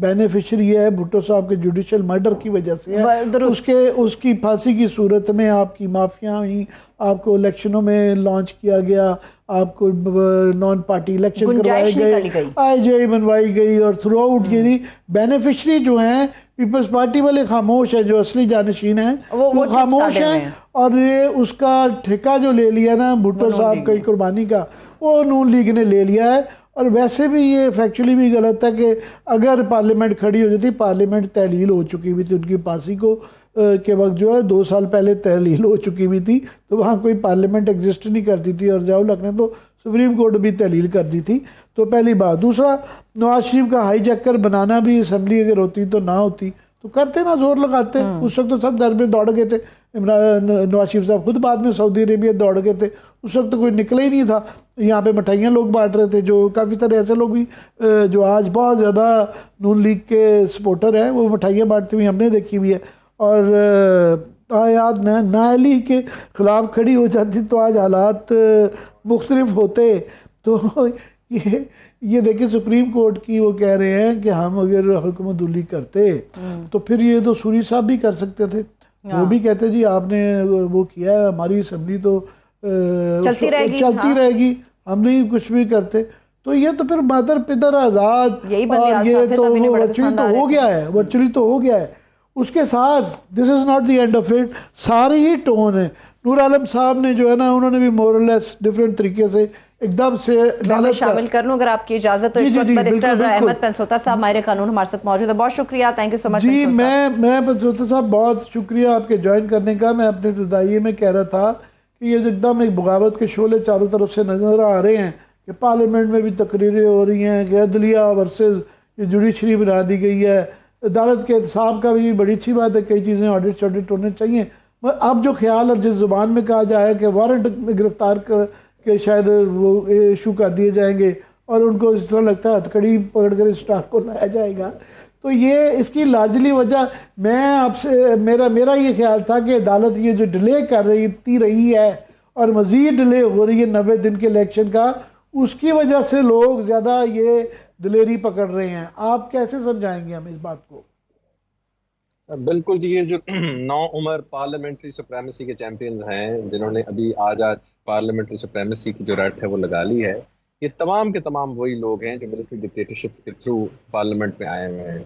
Beneficiary ہے بھٹو صاحب کے جوڈیشل مرڈر کی وجہ سے ہے. اس کی پھانسی کی صورت میں آپ کی معافیاں ہوئیں, آپ کو الیکشنوں میں لانچ کیا گیا, آپ کو نان پارٹی الیکشن کروائے گئے, آئی جے بنوائی گئی, اور تھرو آؤٹ یعنی بینیفیشری جو ہیں پیپلز پارٹی والے خاموش ہیں, جو اصلی جانشین ہیں وہ خاموش ہیں. اور یہ اس کا ٹھیکہ جو لے لیا نا بھٹو صاحب کی قربانی کا, وہ نون لیگ نے لے لیا ہے. اور ویسے بھی یہ فیکچولی بھی غلط ہے کہ اگر پارلیمنٹ کھڑی ہو جاتی, پارلیمنٹ تحلیل ہو چکی ہوئی تھی ان کی پھانسی کو کے وقت جو ہے 2 سال پہلے تحلیل ہو چکی ہوئی تھی, تو وہاں کوئی پارلیمنٹ ایگزسٹ نہیں کرتی تھی, اور ضیاء الحق نے تو سپریم کورٹ بھی تحلیل کر دی تھی. تو پہلی بات. دوسرا, نواز شریف کا ہائی جیکر بنانا بھی اسمبلی اگر ہوتی تو نہ ہوتی تو کرتے نا, زور لگاتے. اس وقت تو سب گھر میں دوڑ گئے تھے, نواز شریف صاحب خود بعد میں سعودی عربیہ دوڑ گئے تھے, اس وقت تو کوئی نکلا ہی نہیں تھا. یہاں پہ مٹھائیاں لوگ بانٹ رہے تھے, جو کافی سارے ایسے لوگ بھی جو آج بہت زیادہ نون لیگ کے سپورٹر ہیں وہ مٹھائیاں بانٹتے ہوئے ہم نے دیکھی ہوئی ہے. اور یاد نااہلی کے خلاف کھڑی ہو جاتی تو آج حالات مختلف ہوتے. تو یہ دیکھیں سپریم کورٹ کی وہ کہہ رہے ہیں کہ ہم اگر حکم دلی کرتے تو پھر یہ تو سوری صاحب بھی کر سکتے تھے. وہ بھی کہتے جی آپ نے وہ کیا ہے, ہماری اسمبلی تو چلتی رہے گی, ہم نہیں کچھ بھی کرتے. تو یہ تو پھر مادر پدر آزاد, اور یہ تو ورچولی تو ہو گیا ہے, ورچولی تو ہو گیا ہے. اس کے ساتھ this is not the end of it, سارے ہی ٹون ہیں. نور عالم صاحب نے جو ہے نا, انہوں نے بھی مور اور لیس ڈفرینٹ طریقے سے ایک دم سے میں شامل کر لوں اگر آپ کی اجازت تو. اس وقت بیرسٹر احمد پنسوتا صاحب ماہر قانون ہمارے ساتھ موجود ہے. بہت شکریہ, تھینک یو سو مچ. جی میں پنسوتا صاحب بہت شکریہ آپ کے جوائن کرنے کا. میں اپنے ابتدائیے میں کہہ رہا تھا کہ یہ جو ایک دم ایک بغاوت کے شعلے چاروں طرف سے نظر آ رہے ہیں, کہ پارلیمنٹ میں بھی تقریریں ہو رہی ہیں کہ عدلیہ ورسز یہ جوڈیشری بنا دی گئی ہے, عدالت کے احتساب کا بھی بڑی اچھی بات ہے, کئی چیزیں آڈٹ ہونے چاہیے. اب جو خیال اور جس زبان میں کہا جائے کہ وارنٹ گرفتار کر کے شاید وہ ایشو کر دیے جائیں گے, اور ان کو اس طرح لگتا ہے ہتھکڑی پکڑ کر اسٹاف کو لایا جائے گا, تو یہ اس کی لازلی وجہ میں آپ سے میرا یہ خیال تھا کہ عدالت یہ جو ڈیلے کر رہی ہے اور مزید ڈیلے ہو رہی ہے 90 دن کے الیکشن کا, اس کی وجہ سے لوگ زیادہ یہ دلیری پکڑ رہے ہیں. آپ کیسے سمجھائیں گے ہم اس بات کو؟ بالکل جی, یہ جو 9 عمر پارلیمنٹری سپریمیسی کے چیمپئنز ہیں جنہوں نے ابھی آج پارلیمنٹری سپریمیسی کی جو رٹ ہے وہ لگا لی ہے, یہ تمام کے تمام وہی لوگ ہیں جو ملٹری ڈکٹیٹرشپ کے تھرو پارلیمنٹ میں آئے ہوئے ہیں.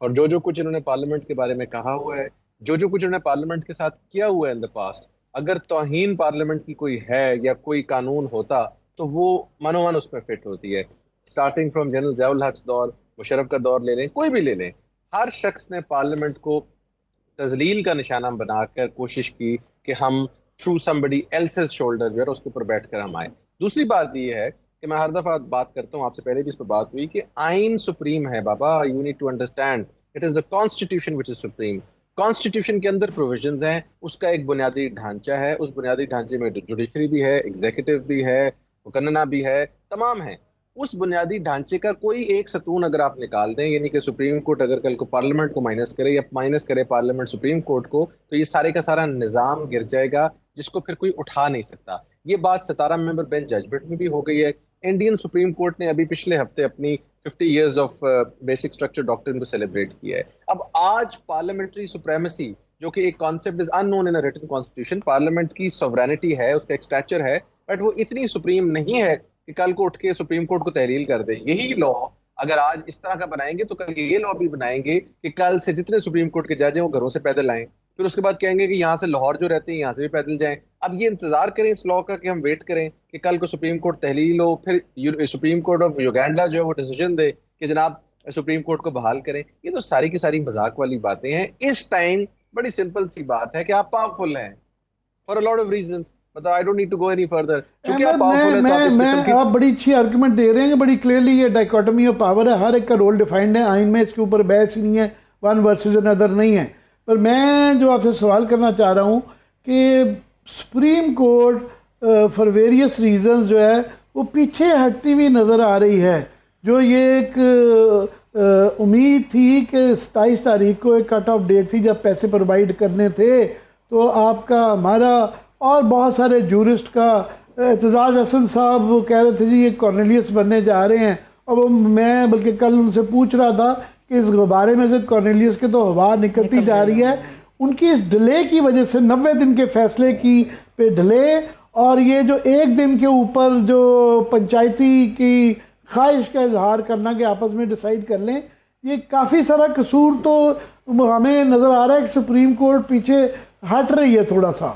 اور جو کچھ انہوں نے پارلیمنٹ کے بارے میں کہا ہوا ہے, جو کچھ انہوں نے پارلیمنٹ کے ساتھ کیا ہوا ہے ان دا پاسٹ, اگر توہین پارلیمنٹ کی کوئی ہے یا کوئی قانون ہوتا تو وہ منومن اس میں فٹ ہوتی ہے. اسٹارٹنگ فرام جنرل ضیاء الحق دور, مشرف کا دور لے لیں, کوئی بھی لے لیں, ہر شخص نے پارلیمنٹ کو تذلیل کا نشانہ بنا کر کوشش کی کہ ہم تھرو somebody else's shoulder جو ہے اس کے اوپر بیٹھ کر ہم آئیں. دوسری بات یہ ہے کہ میں ہر دفعہ بات کرتا ہوں, آپ سے پہلے بھی اس پر بات ہوئی, کہ آئین سپریم ہے بابا. you need to understand it is the constitution which is supreme. Constitution کے اندر پروویژنز ہیں, اس کا ایک بنیادی ڈھانچہ ہے, اس بنیادی ڈھانچے میں جوڈیشری بھی ہے, ایگزیکٹو بھی ہے, مقننہ بھی ہے, تمام ہیں. اس بنیادی ڈھانچے کا کوئی ایک ستون اگر آپ نکال دیں, یعنی کہ سپریم کورٹ اگر کل کو پارلیمنٹ کو مائنس کرے یا مائنس کرے پارلیمنٹ سپریم کورٹ کو, تو یہ سارے کا سارا نظام گر جائے گا جس کو پھر کوئی اٹھا نہیں سکتا. یہ بات 17 ممبر بینچ ججمنٹ میں بھی ہو گئی ہے. انڈین سپریم کورٹ نے ابھی پچھلے ہفتے اپنی 50 ایئرز آف بیسک اسٹرکچر ڈاکٹرن کو سیلیبریٹ کیا ہے. اب آج پارلیمنٹری سپریمیسی جو کہ ایک concept is unknown in written constitution, parliament کی سوورینٹی ہے, اس کا ایک اسٹیچر ہے, بٹ وہ اتنی سپریم نہیں ہے کہ کل کو اٹھ کے سپریم کورٹ کو تحلیل کر دے. یہی لا اگر آج اس طرح کا بنائیں گے تو کل یہ لا بھی بنائیں گے کہ کل سے جتنے سپریم کورٹ کے جج ہیں وہ گھروں سے پیدل آئیں, پھر اس کے بعد کہیں گے کہ یہاں سے لاہور جو رہتے ہیں یہاں سے بھی پیدل جائیں. اب یہ انتظار کریں اس لا کا کہ ہم ویٹ کریں کہ کل کو سپریم کورٹ تحلیل ہو, پھر سپریم کورٹ آف یوگینڈا جو ہے وہ ڈیسیجن دے کہ جناب سپریم کورٹ کو بحال کریں. یہ تو ساری کی ساری مذاق والی باتیں ہیں. اس ٹائم بڑی سمپل سی بات ہے کہ آپ پاورفل ہیں for a lot of reasons. I don't need to go any further. آپ بڑی اچھی آرگومنٹ دے رہے ہیں کہ بڑی کلیئرلی یہ ڈائیکاٹمی آف پاور ہے, ہر ایک کا رول ڈیفائنڈ ہے آئین میں, اس کے اوپر بحث ہی نہیں ہے, ون ورسز another نہیں ہے. پر میں جو آپ سے سوال کرنا چاہ رہا ہوں کہ supreme court for various reasons جو ہے وہ پیچھے ہٹتی ہوئی نظر آ رہی ہے. جو یہ ایک امید تھی کہ 27 تاریخ کو ایک کٹ آف ڈیٹ تھی جب پیسے پرووائڈ کرنے تھے, تو آپ کا ہمارا اور بہت سارے جورسٹ کا, اعتزاز حسن صاحب وہ کہہ رہے تھے جی یہ کارنیلیس بننے جا رہے ہیں, اور میں بلکہ کل ان سے پوچھ رہا تھا کہ اس غبارے میں سے کارنیلیس کے تو ہوا نکلتی جا رہی ہے، ان کی اس ڈیلے کی وجہ سے 90 دن کے فیصلے کی پہ ڈیلے، اور یہ جو ایک دن کے اوپر جو پنچایتی کی خواہش کا اظہار کرنا کہ آپس میں ڈیسائیڈ کر لیں، یہ کافی سارا قصور تو ہمیں نظر آ رہا ہے کہ سپریم کورٹ پیچھے ہٹ رہی ہے تھوڑا سا.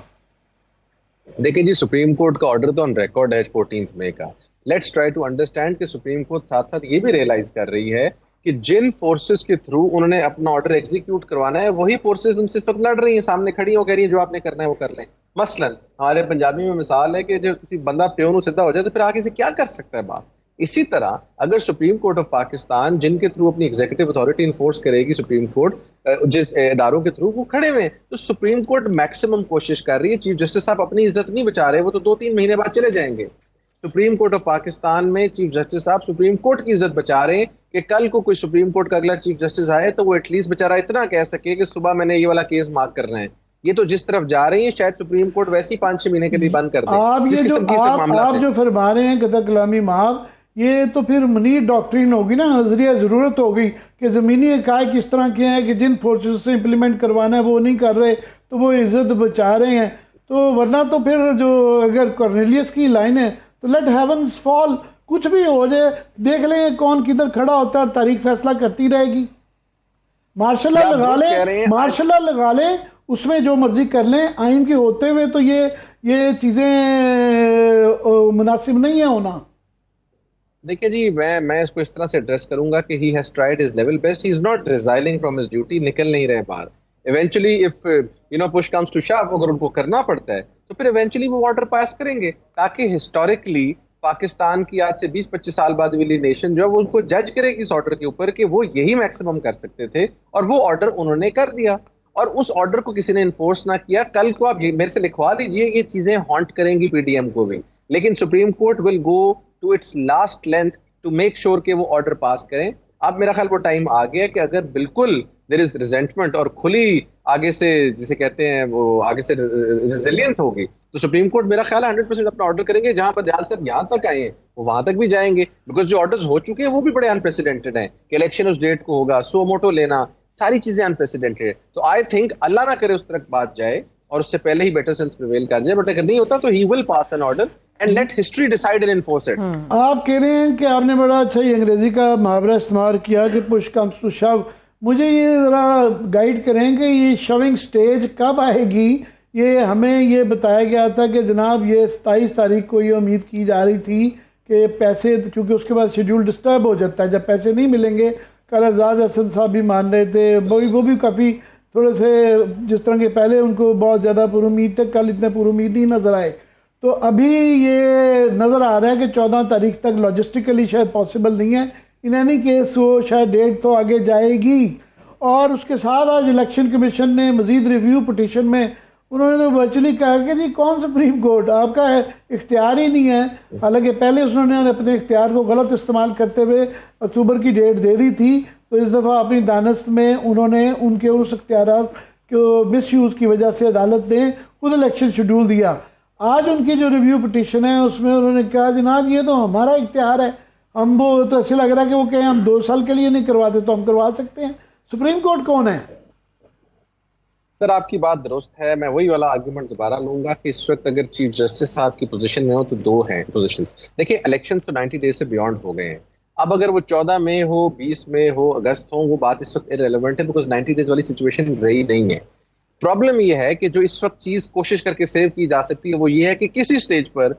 دیکھیں جی، سپریم کورٹ کا آرڈر تو آن ریکارڈ ہے 14 مئی کا. لیٹس ٹرائی ٹو انڈرسٹینڈ کہ سپریم کورٹ ساتھ ساتھ یہ بھی ریئلائز کر رہی ہے کہ جن فورسز کے تھرو انہوں نے اپنا آرڈر ایگزیکیوٹ کروانا ہے وہی فورسز ان سے سب لڑ رہی ہیں، سامنے کھڑی ہو کہہ رہی ہیں جو آپ نے کرنا ہے وہ کر لیں. مثلا ہمارے پنجابی میں مثال ہے کہ جب کسی بندہ پیونو سدھا ہو جائے تو پھر آگے سے کیا کر سکتا ہے بات. اسی طرح اگر سپریم کورٹ آف پاکستان جن کے تھرو اپنی ایگزیکٹو اتھارٹی انفورس کرے گی، سپریم کورٹ جس اداروں کے تھرو وہ کھڑے ہوئے ہیں، تو سپریم کورٹ میکسیمم کوشش کر رہی ہے. چیف جسٹس صاحب اپنی عزت نہیں بچا رہے، وہ تو 2-3 مہینے بعد چلے جائیں گے. سپریم کورٹ آف پاکستان میں چیف جسٹس صاحب سپریم کورٹ کی عزت بچا رہے ہیں کہ کل کو کوئی سپریم کورٹ کا اگلا چیف جسٹس آئے تو وہ ایٹ لیسٹ بیچارہ اتنا کہہ سکے کہ صبح میں نے یہ والا کیس مارک کرنا ہے. یہ تو جس طرف جا رہی ہیں شاید سپریم کورٹ ویسے ہی 5-6 مہینے کے لیے بند کر دے. آپ جو فرما رہے ہیں قطع کلامی معاف، یہ تو پھر منیر ڈاکٹرین ہوگی نا، نظریہ ضرورت ہوگی کہ زمینی حقائق اس طرح کے ہیں کہ جن فورسز سے امپلیمنٹ کروانا ہے وہ نہیں کر رہے تو وہ عزت بچا رہے ہیں. تو ورنہ تو پھر جو اگر کارنیلیس کی لائن ہے تو لیٹ ہیونز فال، کچھ بھی ہو جائے، دیکھ لیں کون کدھر کھڑا ہوتا ہے اور تاریخ فیصلہ کرتی رہے گی. مارشل لا لگا لیں اس میں جو مرضی کر لیں، آئین کے ہوتے ہوئے تو یہ چیزیں مناسب نہیں ہے ہونا. دیکھیں جی، میں اس کو اس طرح سے ایڈریس کروں گا کہ he has tried his level best. He is not resigning from his duty. نکل نہیں رہے باہر. Eventually if push comes to shove، اگر ان کو کرنا پڑتا ہے تو پھر ایونچولی وہ آرڈر پاس کریں گے، تاکہ ہسٹوریکلی پاکستان کی آج سے 20-25 سال بعد والی نیشن جو ہے وہ ان کو جج کرے گی اس آرڈر کے اوپر کہ وہ یہی میکسیمم کر سکتے تھے اور وہ آرڈر انہوں نے کر دیا، اور اس آرڈر کو کسی نے انفورس نہ کیا. کل کو آپ میرے سے لکھوا دیجئے، یہ چیزیں ہانٹ کریں گی پی ڈی ایم کو بھی، لیکن Supreme Court will go to its last length to make sure کہ وہ آرڈر پاس کریں. اب میرا خیال وہ ٹائم آ گیا کہ اگر بالکل دیر از ریزنٹمنٹ اور کھلی آگے سے جسے کہتے ہیں وہ آگے سے ریزیلینس ہوگی تو سپریم کورٹ میرا خیال ہے 100% اپنا آرڈر کریں گے. جہاں پر دیال صاحب یہاں تک آئے ہیں وہ وہاں تک بھی جائیں گے، بیکاز جو آرڈرز ہو چکے ہیں وہ بھی بڑے انپریسیڈنٹڈ ہیں کہ الیکشن اس ڈیٹ کو ہوگا، سو موٹو لینا، ساری چیزیں انپریسیڈنٹڈ ہے. تو آئی تھنک اللہ نہ کرے اس طرح بات جائے اور اس سے پہلے ہی بیٹر سینس پریویل کر جائے، بٹ اگر نہیں ہوتا تو he will pass an order and let history decide and enforce it. آپ کہہ رہے ہیں کہ آپ نے بڑا اچھا یہ انگریزی کا محاورہ استعمال کیا کہ پش کمس ٹو شو. مجھے یہ ذرا گائیڈ کریں کہ یہ شوئنگ سٹیج کب آئے گی؟ یہ ہمیں یہ بتایا گیا تھا کہ جناب یہ 27 تاریخ کو یہ امید کی جا رہی تھی کہ پیسے، کیونکہ اس کے بعد شیڈول ڈسٹرب ہو جاتا ہے جب پیسے نہیں ملیں گے. کل اعزاز حسن صاحب بھی مان رہے تھے، وہ بھی کافی تھوڑے سے جس طرح کے پہلے ان کو بہت زیادہ پر امید تھے، کل اتنے پر امید نہیں نظر آئے. تو ابھی یہ نظر آ رہا ہے کہ 14 تاریخ تک لاجسٹیکلی شاید پاسبل نہیں ہے. ان اینی کیس وہ شاید ڈیٹ تو آگے جائے گی. اور اس کے ساتھ آج الیکشن کمیشن نے مزید ریویو پٹیشن میں انہوں نے تو ورچولی کہا کہ جی کون سپریم کورٹ، آپ کا اختیار ہی نہیں ہے. حالانکہ پہلے انہوں نے اپنے اختیار کو غلط استعمال کرتے ہوئے اکتوبر کی ڈیٹ دے دی تھی، تو اس دفعہ اپنی دانست میں انہوں نے ان کے اس اختیارات کو مس یوز کی وجہ سے عدالت نے خود الیکشن شیڈول دیا. آج ان کی جو ریویو پٹیشن ہے اس میں انہوں نے کہا جناب یہ تو ہمارا اختیار ہے، ہم وہ تو ایسے لگ رہا ہے کہ وہ کہیں ہم 2 سال کے لیے نہیں کرواتے تو ہم کروا سکتے ہیں. سپریم کورٹ کون ہے؟ سر آپ کی بات درست ہے، میں وہی والا آرگومنٹ دوبارہ لوں گا کہ اس وقت اگر چیف جسٹس صاحب کی پوزیشن میں ہو تو 2 ہیں پوزیشنز. دیکھیں الیکشن تو 90 ڈیز سے بیونڈ ہو گئے ہیں. اب اگر وہ 14 میں ہو، 20 میں ہو، اگست ہو، وہ بات اس وقت ارریلیونٹ ہے بیکاز 90 ڈیز والی سچویشن رہی نہیں ہے. پرابلم یہ ہے کہ جو اس وقت چیز کوشش کر کے سیو کی جا سکتی ہے وہ یہ ہے کہ کسی سٹیج پر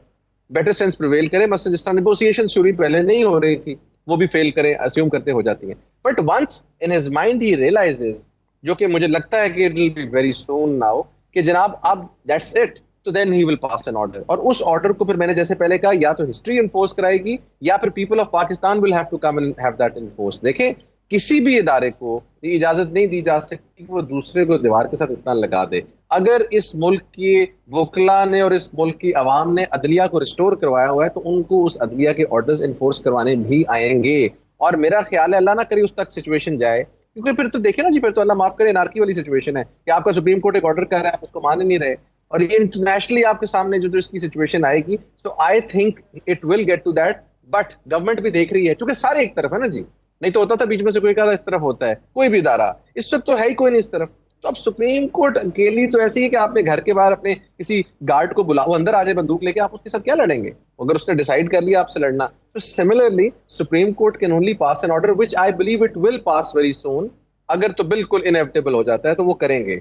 بیٹر سینس پریویل کرے. مثلا جس طرح نیگوسیشن شروع پہلے نہیں ہو رہی تھی وہ بھی فیل کرے، اسیوم کرتے ہو جاتی ہیں. But once in his mind he realises, جو کہ مجھے لگتا ہے کہ it will be very soon now, کہ جناب اب دیٹس اٹ، تو دین he will pass an order. اور اس آرڈر کو پھر میں نے جیسے پہلے کہا یا تو ہسٹری انفورس کرائے گی یا پھر people of Pakistan will have to come and have that enforce. دیکھیں کسی بھی ادارے کو یہ اجازت نہیں دی جا سکتی کہ وہ دوسرے کو دیوار کے ساتھ اتنا لگا دے. اگر اس ملک کی وکلا نے اور اس ملک کی عوام نے عدلیہ کو ریسٹور کروایا ہوا ہے تو ان کو اس عدلیہ کے آرڈرز انفورس کروانے بھی آئیں گے. اور میرا خیال ہے اللہ نہ کرے اس تک سچویشن جائے، کیونکہ پھر تو دیکھیں نا جی، پھر تو اللہ معاف کرے انارکی والی سچویشن ہے کہ آپ کا سپریم کورٹ ایک آرڈر کر رہا ہے، آپ اس کو مان ہی نہیں رہے، اور یہ انٹرنیشنلی آپ کے سامنے جو اس کی سچویشن آئے گی. تو I think it will get to that but government بھی دیکھ رہی ہے, چونکہ سارے ایک طرف ہے نا جی, نہیں تو ہوتا تھا بیچ میں سے کوئی اس طرف ہوتا ہے, کوئی بھی ادارہ, اس وقت تو ہے ہی کوئی نہیں اس طرف. تو اب سپریم کورٹ اکیلی تو ایسی ہے کہ آپ نے گھر کے باہر اپنے کسی گارڈ کو بلاؤ, اندر آ جائے بندوق لے کے, آپ اس کے ساتھ کیا لڑیں گے اگر اس نے ڈیسائیڈ کر لیا آپ سے لڑنا. تو similarly Supreme Court can only pass an order which I believe it will pass very soon. اگر تو بالکل انیویٹیبل ہو جاتا ہے تو وہ کریں گے.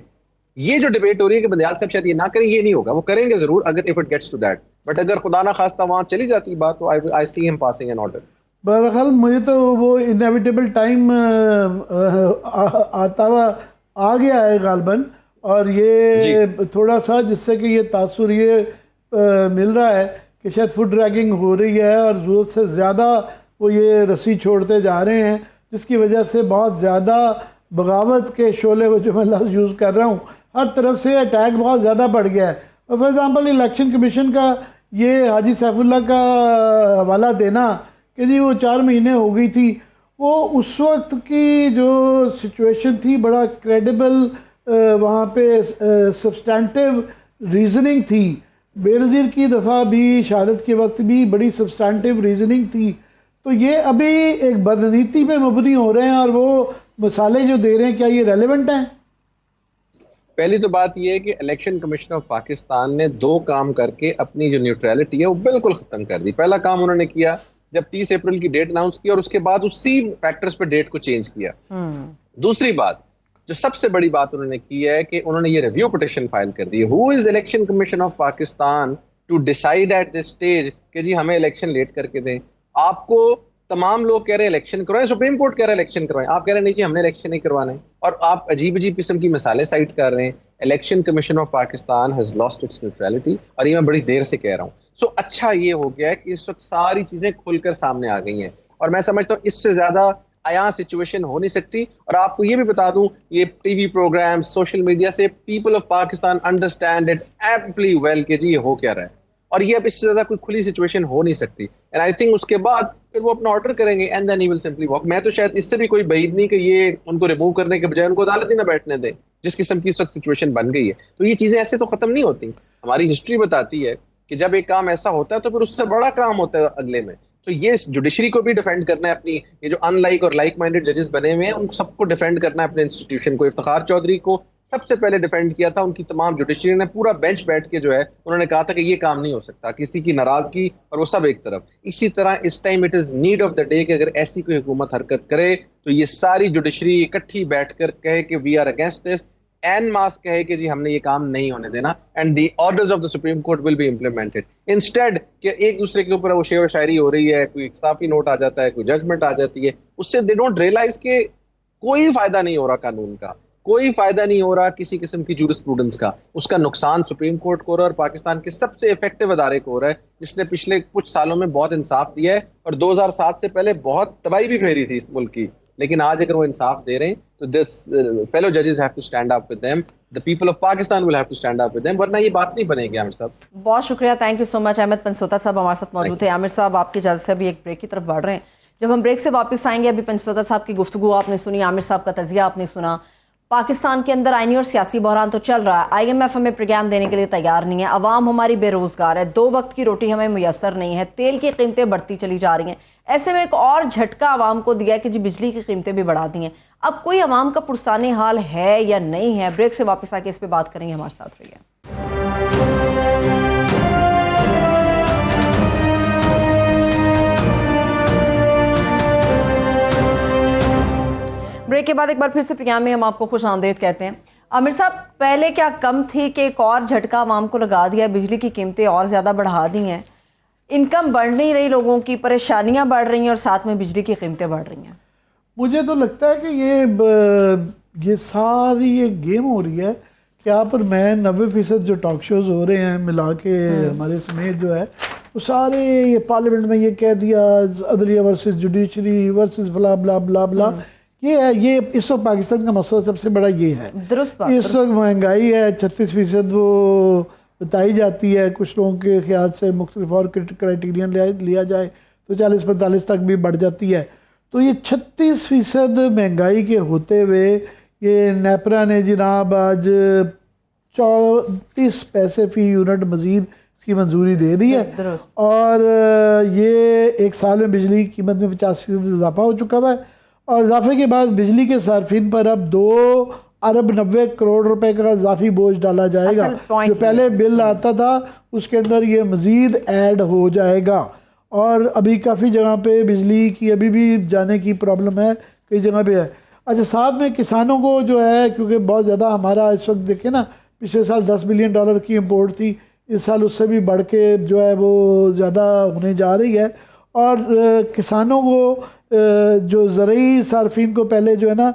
یہ جو ڈبیٹ ہو رہی ہے کہ بندیال صاحب شاید یہ نہ کریں, یہ نہیں ہوگا, وہ کریں گے ضرور اگر if it gets to that. But اگر خدا نہ خواستہ وہاں چلی جاتی بات تو I see him passing an order. بہرحال مجھے تو وہ انیویٹیبل ٹائم آتا ہوا آ گیا ہے غالباً, اور یہ تھوڑا سا جس سے کہ یہ تاثر یہ مل رہا ہے کہ شاید فٹ ڈریگنگ ہو رہی ہے اور ضرورت سے زیادہ وہ یہ رسی چھوڑتے جا رہے ہیں, جس کی وجہ سے بہت زیادہ بغاوت کے شعلے وہ جو میں لفظ یوز کر رہا ہوں ہر طرف سے اٹیک بہت زیادہ بڑھ گیا ہے. اور فار ایگزامپل الیکشن کمیشن کا یہ حاجی سیف اللہ کا حوالہ دینا کہ جی وہ 4 مہینے ہو گئی تھی, وہ اس وقت کی جو سچویشن تھی بڑا کریڈیبل, وہاں پہ سبسٹینٹیو ریزننگ تھی. بے نظیر کی دفعہ بھی شہادت کے وقت بھی بڑی سبسٹینٹیو ریزننگ تھی. تو یہ ابھی ایک بدنیتی پہ مبنی ہو رہے ہیں, اور وہ مثالیں جو دے رہے ہیں کیا یہ ریلیونٹ ہیں؟ پہلی تو بات یہ ہے کہ الیکشن کمیشن آف پاکستان نے 2 کام کر کے اپنی جو نیوٹرلٹی ہے وہ بالکل ختم کر دی. پہلا کام انہوں نے کیا جب 30 اپریل کی ڈیٹ اناؤنس کی اور اس کے بعد اسی فیکٹرز پہ ڈیٹ کو چینج کیا. دوسری بات جو سب سے بڑی بات انہوں نے کی ہے کہ انہوں نے یہ ریویو پٹیشن فائل کر دی ہے. Who is election commission of Pakistan to decide at this stage کہ جی ہمیں الیکشن لیٹ کر کے دیں. آپ کو تمام لوگ کہہ رہے ہیں الیکشن کروائیں, سپریم کورٹ کہہ رہا ہے الیکشن کروائیں, آپ کہہ رہے ہیں نہیں جی ہم نے الیکشن نہیں کروانا ہے, اور آپ عجیب عجیب قسم کی مثالیں سائٹ کر رہے ہیں. Election commission of Pakistan has lost its neutrality, اور یہ میں بڑی دیر سے کہہ رہا ہوں. سو اچھا یہ ہو گیا ہے کہ اس وقت ساری چیزیں کھل کر سامنے آ گئی ہیں, اور میں سمجھتا ہوں اس سے زیادہ عیاں سچویشن ہو نہیں سکتی. اور آپ کو یہ بھی بتا دوں یہ T V programme social media سے people of Pakistan understand it amply well کہ جی یہ ہو کیا رہا ہے, اور یہ اب اس سے زیادہ کوئی کھلی سچویشن ہو نہیں سکتی. اینڈ آئی تھنک اس کے بعد پھر وہ اپنا آرڈر کریں گے and then he will simply walk. میں تو شاید اس سے بھی کوئی بعید نہیں کہ یہ ان کو ریموو کرنے کے بجائے ان کو عدالت ہی نہ بیٹھنے دیں, جس قسم کی اس وقت سچویشن بن گئی ہے. تو یہ چیزیں ایسے تو ختم نہیں ہوتی. ہماری ہسٹری بتاتی ہے کہ جب ایک کام ایسا ہوتا ہے تو پھر اس سے بڑا کام ہوتا ہے اگلے میں. تو یہ جوڈیشری کو بھی ڈیفینڈ کرنا ہے اپنی, یہ جو ان لائک اور لائک مائنڈیڈ ججز بنے ہوئے ہیں ان سب کو ڈیفینڈ کرنا ہے اپنے انسٹیٹیوشن کو. افتخار چودھری کو سب سے پہلے ڈیفینڈ کیا تھا, ان کی تمام جوڈیشری نے پورا بینچ بیٹھ کے جو ہے انہوں نے کہا تھا کہ یہ کام نہیں ہو سکتا, کسی کی ناراضگی اور وہ سب ایک طرف. اسی طرح اس time it is need of the day کہ اگر ایسی کوئی حکومت حرکت کرے تو یہ ساری جوڈیشری اکٹھی بیٹھ کر کہے کہ we are against this, en masse کہے کہ جی ہم نے یہ کام نہیں ہونے دینا, and the orders of the Supreme Court will be implemented. Instead کہ ایک دوسرے کے اوپر وہ شعر و شاعری ہو رہی ہے, کوئی اکتفاقی نوٹ آ جاتا ہے, کوئی ججمنٹ آ جاتی ہے, اس سے دے ڈونٹ ریئلائز کہ کوئی فائدہ نہیں ہو رہا قانون کا, کوئی فائدہ نہیں ہو رہا کسی قسم کی جورسپروڈنس کا. اس کا نقصان سپریم کورٹ کو ہو رہا ہے اور پاکستان کے سب سے افیکٹو ادارے کو ہو رہا ہے جس نے پچھلے کچھ سالوں میں بہت انصاف دیا ہے اور 2007 سے پہلے بہت تباہی بھی پھیری تھی اس ملک کی. لیکن آج اگر وہ انصاف دے رہے ہیں تو دس فیلو ججز have to stand up with them, the people of Pakistan will have to stand up with them, ورنہ یہ بات نہیں بنے گی. عامر صاحب بہت شکریہ, تھینک یو سو مچ. احمد پنجستہ صاحب ہمارے ساتھ موجود تھے. عامر صاحب آپ کی اجازت سے ابھی ایک بریک کی طرف بڑھ رہے ہیں. جب ہم بریک سے واپس آئیں گے, ابھی پنجستہ صاحب کی گفتگو آپ نے سنی, عامر صاحب کا تجزیہ آپ نے سنا. پاکستان کے اندر آئینی اور سیاسی بحران تو چل رہا ہے, IMF ہمیں پروگرام دینے کے لیے تیار نہیں ہے, عوام ہماری بے روزگار ہے, 2 وقت کی روٹی ہمیں میسر نہیں ہے, تیل کی قیمتیں بڑھتی چلی جا رہی ہیں. ایسے میں ایک اور جھٹکا عوام کو دیا ہے کہ جی بجلی کی قیمتیں بھی بڑھا دی ہیں. اب کوئی عوام کا پرسانی حال ہے یا نہیں ہے؟ بریک سے واپس آ کے اس پہ بات کریں گے, ہمارے ساتھ رہیے. بریک کے بعد ایک بار پھر سے پروگرام میں ہم آپ کو خوش آمدید کہتے ہیں. عامر صاحب, پہلے کیا کم تھی کہ ایک اور جھٹکا عوام کو لگا دیا, بجلی کی قیمتیں اور زیادہ بڑھا دی ہیں, انکم بڑھ نہیں رہی, لوگوں کی پریشانیاں بڑھ رہی ہیں اور ساتھ میں بجلی کی قیمتیں بڑھ رہی ہیں. مجھے تو لگتا ہے کہ یہ ساری ایک گیم ہو رہی ہے کہ یہاں پر میں 90% جو ٹاک شوز ہو رہے ہیں ملا کے ہمارے سمیت جو ہے وہ سارے یہ پارلیمنٹ میں یہ کہہ دیا عدلیہ ورسز جوڈیشری ورسز بلا بلا بلا بلا. یہ اس وقت پاکستان کا مسئلہ سب سے بڑا یہ ہے. درست بات. اس وقت مہنگائی ہے 36% وہ بتائی جاتی ہے, کچھ لوگوں کے خیال سے مختلف اور کرائٹیرین لیا جائے تو 40-45 تک بھی بڑھ جاتی ہے. تو یہ 36% مہنگائی کے ہوتے ہوئے یہ نیپرا نے جناب آج 34 پیسے فی یونٹ مزید اس کی منظوری دے دی ہے، اور یہ ایک سال میں بجلی کی قیمت میں 50% اضافہ ہو چکا ہوا ہے، اور اضافے کے بعد بجلی کے صارفین پر اب 2 ارب 90 کروڑ روپے کا اضافی بوجھ ڈالا جائے گا۔ جو پہلے بل آتا تھا اس کے اندر یہ مزید ایڈ ہو جائے گا، اور ابھی کافی جگہ پہ بجلی کی ابھی بھی جانے کی پرابلم ہے، کئی جگہ پہ ہے۔ اچھا، ساتھ میں کسانوں کو جو ہے، کیونکہ بہت زیادہ ہمارا اس وقت دیکھیں نا، پچھلے سال $10 بلین کی امپورٹ تھی، اس سال اس سے بھی بڑھ کے جو ہے وہ زیادہ ہونے جا رہی ہے، اور کسانوں کو جو زرعی صارفین کو پہلے جو ہے نا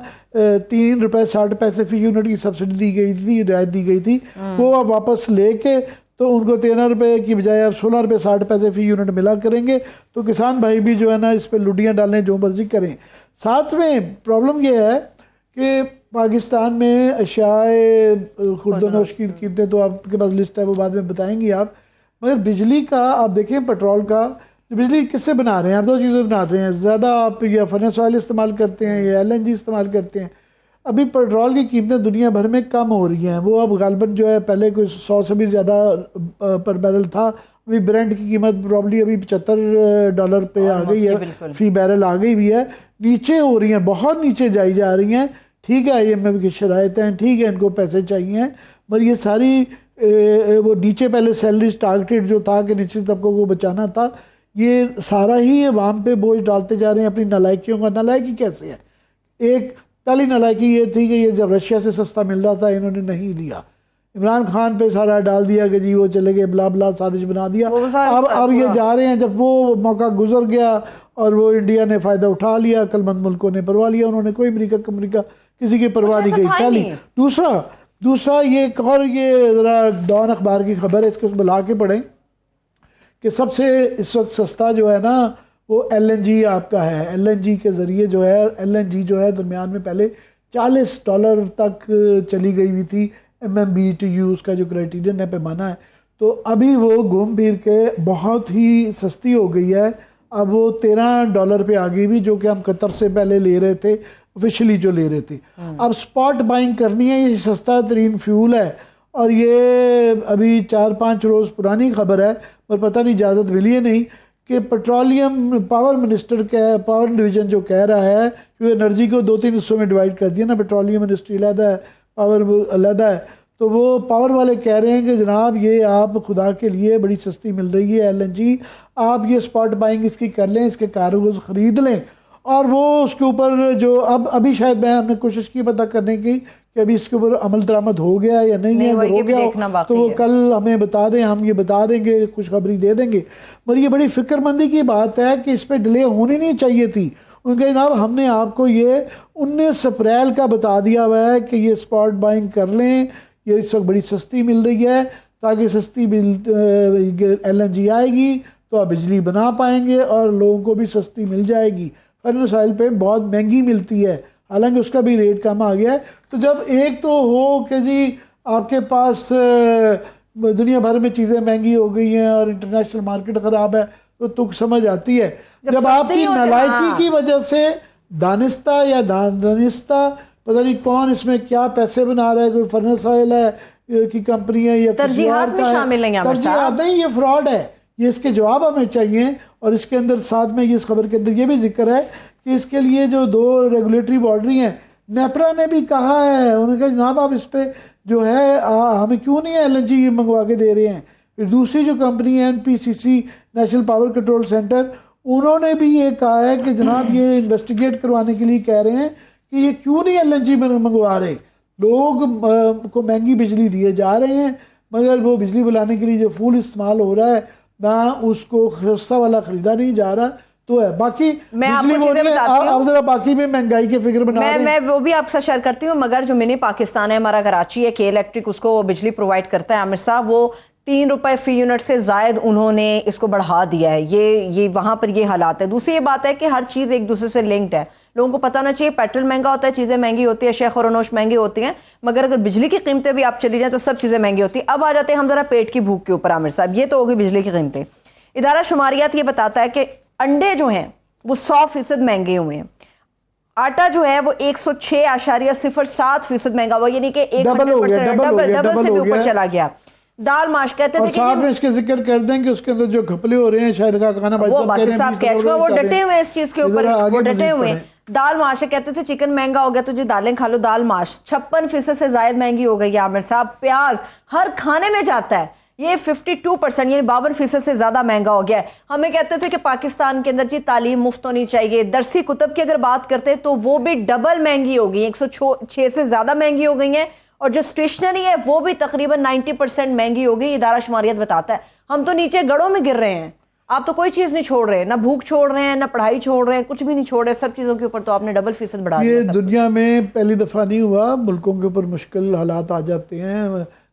₹3.60 فی یونٹ کی سبسڈی دی گئی تھی، رعایت دی گئی تھی، وہ اب واپس لے کے تو ان کو ₹13 کی بجائے اب ₹16.60 فی یونٹ ملا کریں گے۔ تو کسان بھائی بھی جو ہے نا اس پہ لڈیاں ڈالیں، جو مرضی کریں۔ ساتھ میں پرابلم یہ ہے کہ پاکستان میں اشیاء خورد و نوش کی قیمتیں تو آپ کے پاس لسٹ ہے، وہ بعد میں بتائیں گی آپ، مگر بجلی کا آپ دیکھیں، پیٹرول کا بجلی کس سے بنا رہے ہیں؟ آپ 2 چیزیں بنا رہے ہیں، زیادہ آپ یا فرنس آئل استعمال کرتے ہیں یا LNG استعمال کرتے ہیں۔ ابھی پیٹرول کی قیمتیں دنیا بھر میں کم ہو رہی ہیں، وہ اب غالباً جو ہے پہلے کوئی 100 سے بھی زیادہ پر بیرل تھا، ابھی برنٹ کی قیمت پرابلی ابھی $75 پہ آ گئی ہے، فی بیرل آ گئی بھی ہے، نیچے ہو رہی ہیں، بہت نیچے جائی جا رہی ہیں۔ ٹھیک ہے، IMF کی شرائط ہیں، ٹھیک ہے، ان کو پیسے چاہیے، مگر یہ ساری وہ نیچے پہلے سیلریز ٹارگیٹڈ جو تھا کہ نچلے طبقوں کو بچانا تھا، یہ سارا ہی عوام پہ بوجھ ڈالتے جا رہے ہیں اپنی نالائکیوں کا۔ نالائکی کیسے ہے؟ ایک پہلی نالائکی یہ تھی کہ یہ جب رشیا سے سستا مل رہا تھا انہوں نے نہیں لیا، عمران خان پہ سارا ڈال دیا کہ جی وہ چلے گئے، بلا بلا سازش بنا دیا۔ اب یہ جا رہے ہیں، جب وہ موقع گزر گیا اور وہ انڈیا نے فائدہ اٹھا لیا، عقل مند ملکوں نے پرواہ لیا، انہوں نے کوئی امریکہ کسی کی پرواہ نہیں کی، چلی۔ دوسرا یہ ایک اور، یہ ذرا ڈان اخبار کی خبر ہے، اس کو بلا کے پڑھیں کہ سب سے اس وقت سستا جو ہے نا وہ LNG آپ کا ہے۔ LNG کے ذریعے جو ہے، LNG جو ہے درمیان میں پہلے $40 تک چلی گئی ہوئی تھی، MMBTU اس کا جو کرائٹیرین ہے، پیمانہ ہے، تو ابھی وہ گھوم پھر کے بہت ہی سستی ہو گئی ہے، اب وہ $13 پہ آ گئی بھی، جو کہ ہم قطر سے پہلے لے رہے تھے، آفیشلی جو لے رہے تھے۔ اب سپاٹ بائنگ کرنی ہے، یہ سستا ترین فیول ہے، اور یہ ابھی 4-5 روز پرانی خبر ہے، پر پتہ نہیں اجازت ملی ہے نہیں، کہ petroleum power minister power division جو کہہ رہا ہے کہ انرجی کو 2-3 حصوں میں ڈیوائیڈ کر دیا نا، پیٹرولیم منسٹری علیحدہ ہے، پاور علیحدہ ہے، تو وہ پاور والے کہہ رہے ہیں کہ جناب یہ آپ خدا کے لیے بڑی سستی مل رہی ہے LNG، آپ یہ سپاٹ بائنگ اس کی کر لیں، اس کے کارگوز خرید لیں، اور وہ اس کے اوپر جو ابھی شاید ہم نے کوشش کی پتہ کرنے کی کہ ابھی اس کے اوپر عمل درآمد ہو گیا یا نہیں ہے، اگر ہو گیا تو وہ کل ہمیں بتا دیں، ہم یہ بتا دیں گے، خوشخبری دے دیں گے۔ مگر یہ بڑی فکر مندی کی بات ہے کہ اس پہ ڈیلے ہونی نہیں چاہیے تھی۔ ان کے جناب ہم نے آپ کو یہ 19 اپریل کا بتا دیا ہوا ہے کہ یہ سپاٹ بائنگ کر لیں، یہ اس وقت بڑی سستی مل رہی ہے، تاکہ سستی LNG آئے گی تو آپ بجلی بنا پائیں گے اور لوگوں کو بھی سستی مل جائے گی۔ فرنس آئل پہ بہت مہنگی ملتی ہے، حالانکہ اس کا بھی ریٹ کم آ گیا ہے۔ تو جب ایک تو ہو کہ جی آپ کے پاس دنیا بھر میں چیزیں مہنگی ہو گئی ہیں اور انٹرنیشنل مارکیٹ خراب ہے، تو تک سمجھ آتی ہے جب آپ کی نالائکی کی وجہ سے دانستہ یا دانستہ پتہ نہیں کون اس میں کیا پیسے بنا رہا ہے، کوئی فرنس آئل ہے کی کمپنی ہے یا ترجیحات میں شامل نہیں، ترجیحات نہیں، یہ فراڈ ہے، یہ اس کے جواب ہمیں چاہیے۔ اور اس کے اندر ساتھ میں اس خبر کے اندر یہ بھی ذکر ہے کہ اس کے لیے جو 2 ریگولیٹری باڈی ہیں، نیپرا نے بھی کہا ہے، انہوں نے کہا جناب آپ اس پہ جو ہے ہمیں کیوں نہیں LNG منگوا کے دے رہے ہیں۔ پھر دوسری جو کمپنی ہے NPCC national power control centre, انہوں نے بھی یہ کہا ہے کہ جناب یہ انویسٹیگیٹ کروانے کے لیے کہہ رہے ہیں کہ یہ کیوں نہیں LNG منگوا رہے، لوگ کو مہنگی بجلی دیے جا رہے ہیں، مگر وہ بجلی بلانے کے لیے جو فول استعمال ہو رہا ہے نہ اس کو سستا والا خریدا نہیں جا رہا، تو ہے۔ باقی میں آپ کو چیزیں بتاتی ہوں، ذرا باقی میں مہنگائی کے فکر بنا رہے ہیں، میں وہ بھی آپ سے شیئر کرتی ہوں، مگر جو منی پاکستان ہے ہمارا کراچی ہے، کے الیکٹرک اس کو بجلی پرووائڈ کرتا ہے، عامر صاحب وہ $3 فی یونٹ سے زائد انہوں نے اس کو بڑھا دیا ہے، یہ وہاں پر یہ حالات ہے۔ دوسری یہ بات ہے کہ ہر چیز ایک دوسرے سے لنکڈ ہے، لوگوں کو پتہ نہ چاہیے، پیٹرول مہنگا ہوتا ہے، چیزیں مہنگی ہوتی ہیں، اشیاء خورونوش مہنگی ہوتی ہیں، مگر اگر بجلی کی قیمتیں بھی آپ چلی جائیں تو سب چیزیں مہنگی ہوتی ہیں۔ اب آ جاتے ہیں ہم ذرا پیٹ کی بھوک کے اوپر عامر صاحب، یہ تو ہوگی بجلی کی قیمتیں۔ ادارہ شماریات یہ بتاتا ہے کہ انڈے جو ہیں وہ 100% مہنگے ہوئے ہیں، آٹا جو ہے وہ 106.07% مہنگا ہوا، یعنی کہ 1% ڈبل سے بھی اوپر چلا گیا، دال ماش کہتے اور تھے ساتھ میں اس کے ذکر کر دیں کہ اس کے اندر جو گھپلے ہو رہے ہیں شاید کا کھانا وہ صاحب کہہ چکا وہ ڈٹے ہوئے اس چیز کے اوپر، وہ ڈٹے ہوئے ہیں. دال ماش کہتے تھے چکن مہنگا ہو گیا تو جو دالیں کھا لو. دال ماش 56% سے زائد مہنگی ہو گئی ہے عامر صاحب. پیاز ہر کھانے میں جاتا ہے، یہ 52% یعنی 52% سے زیادہ مہنگا ہو گیا ہے. ہمیں کہتے تھے کہ پاکستان کے اندر جی تعلیم مفت ہونی چاہیے. درسی کتب کی اگر بات کرتے تو وہ بھی ڈبل مہنگی ہو گئی ہیں، 106 سے زیادہ مہنگی ہو گئی ہیں. اور جو اسٹیشنری ہے وہ بھی تقریباً 90% مہنگی ہو گئی. ادارہ شماریت بتاتا ہے ہم تو نیچے گڑوں میں گر رہے ہیں. آپ تو کوئی چیز نہیں چھوڑ رہے، نہ بھوک چھوڑ رہے ہیں، نہ پڑھائی چھوڑ رہے ہیں، کچھ بھی نہیں چھوڑ رہے. سب چیزوں کے اوپر تو آپ نے ڈبل فیصد بڑھا دیا. یہ دنیا میں پہلی دفعہ نہیں ہوا، ملکوں کے اوپر مشکل حالات آ جاتے ہیں.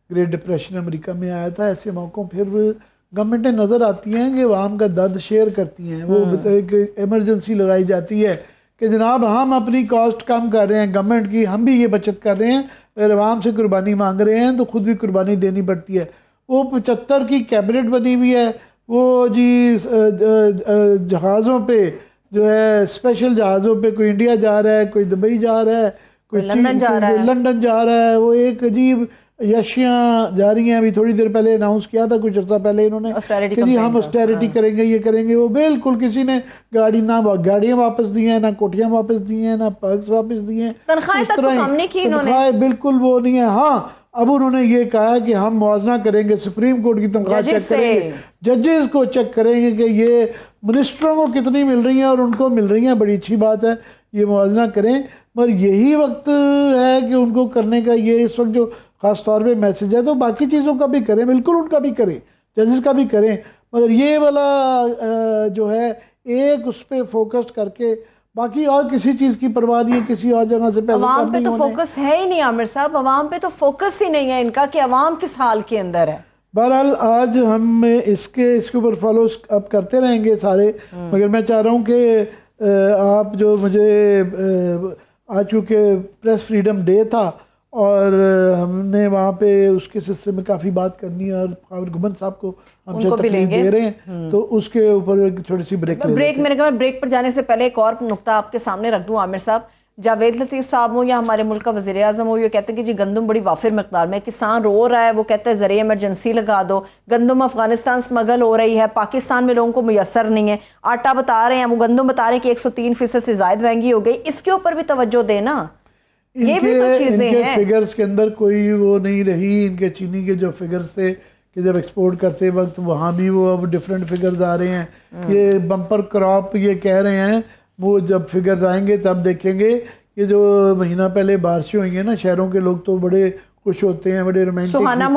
گریٹ ڈپریشن امریکہ میں آیا تھا. ایسے موقعوں پھر گورنمنٹیں نظر آتی ہیں کہ عوام کا درد شیئر کرتی ہیں. وہ ایک ایمرجنسی لگائی جاتی ہے کہ جناب ہم اپنی کاسٹ کم کر رہے ہیں گورنمنٹ کی، ہم بھی یہ بچت کر رہے ہیں، اگر عوام سے قربانی مانگ رہے ہیں تو خود بھی قربانی دینی پڑتی ہے. وہ 75 کی کیبنٹ بنی ہوئی ہے. وہ جی جہازوں پہ جو ہے اسپیشل جہازوں پہ کوئی انڈیا جا رہا ہے، کوئی دبئی جا رہا ہے، کوئی لندن جا رہا ہے. وہ ایک عجیب یشیاں جا رہی ہیں. ابھی تھوڑی دیر پہلے اناؤنس کیا تھا کچھ عرصہ پہلے انہوں نے کہ جی ہم آسٹیرٹی کریں گے، یہ کریں گے. وہ بالکل کسی نے گاڑیاں واپس دی ہیں، نہ کوٹیاں واپس دی ہیں، نہ پرکس واپس دی ہیں. تنخواہیں بالکل وہ نہیں ہے. ہاں اب انہوں نے یہ کہا کہ ہم موازنہ کریں گے، سپریم کورٹ کی تنخواہ چیک کریں گے، ججز کو چیک کریں گے کہ یہ منسٹروں کو کتنی مل رہی ہیں اور ان کو مل رہی ہیں. بڑی اچھی بات ہے، یہ موازنہ کریں. مگر یہی وقت ہے کہ ان کو کرنے کا یہ اس وقت جو خاص طور پہ میسج ہے تو باقی چیزوں کا بھی کریں، بالکل ان کا بھی کریں، ججز کا بھی کریں. مگر یہ والا جو ہے ایک اس پہ فوکس کر کے باقی اور کسی چیز کی پرواہ نہیں ہے، کسی اور جگہ سے پیسے عوام پہ تو فوکس ہے ہی نہیں عامر صاحب. عوام پہ تو فوکس ہی نہیں ہے ان کا کہ عوام کس حال کے اندر ہے. بہرحال آج ہم اس کے اوپر فالو اپ کرتے رہیں گے سارے. مگر میں چاہ رہا ہوں کہ آپ جو مجھے آج چونکہ پریس فریڈم ڈے تھا اور ہم نے وہاں پہ اس کے سلسلے میں کافی بات کرنی ہے اور خاور گھمن صاحب کو ہم سے تکلیف دے رہے ہیں تو اس کے اوپر ایک چھوٹی سی بریک میرے کہا بریک پر جانے سے پہلے ایک اور نقطہ آپ کے سامنے رکھ دوں عامر صاحب. جاوید لطیف صاحب ہو یا ہمارے ملک کا وزیر اعظم ہو، یہ کہتے ہیں کہ جی گندم بڑی وافر مقدار میں، کسان رو رہا ہے، وہ کہتا ہے ذریعہ ایمرجنسی لگا دو. گندم افغانستان سمگل ہو رہی ہے، پاکستان میں لوگوں کو میسر نہیں ہے. آٹا بتا رہے ہیں، وہ گندم بتا رہے ہیں کہ 103% سے زائد مہنگی ہو گئی. اس کے اوپر بھی توجہ دینا. یہ بھی تو چیزیں ہیں. ان کے فگرز کے اندر کوئی وہ نہیں رہی. ان کے چینی کے جو فگرز تھے کہ جب ایکسپورٹ کرتے وقت وہاں بھی وہ اب ڈیفرنٹ فگرز آ رہے ہیں. یہ بمپر کراپ یہ کہہ رہے ہیں، وہ جب فگرز آئیں گے تب دیکھیں گے. یہ جو مہینہ پہلے بارشیں ہوئی ہیں نا، شہروں کے لوگ تو بڑے خوش ہوتے ہیں، بڑے رومانٹک، سہانا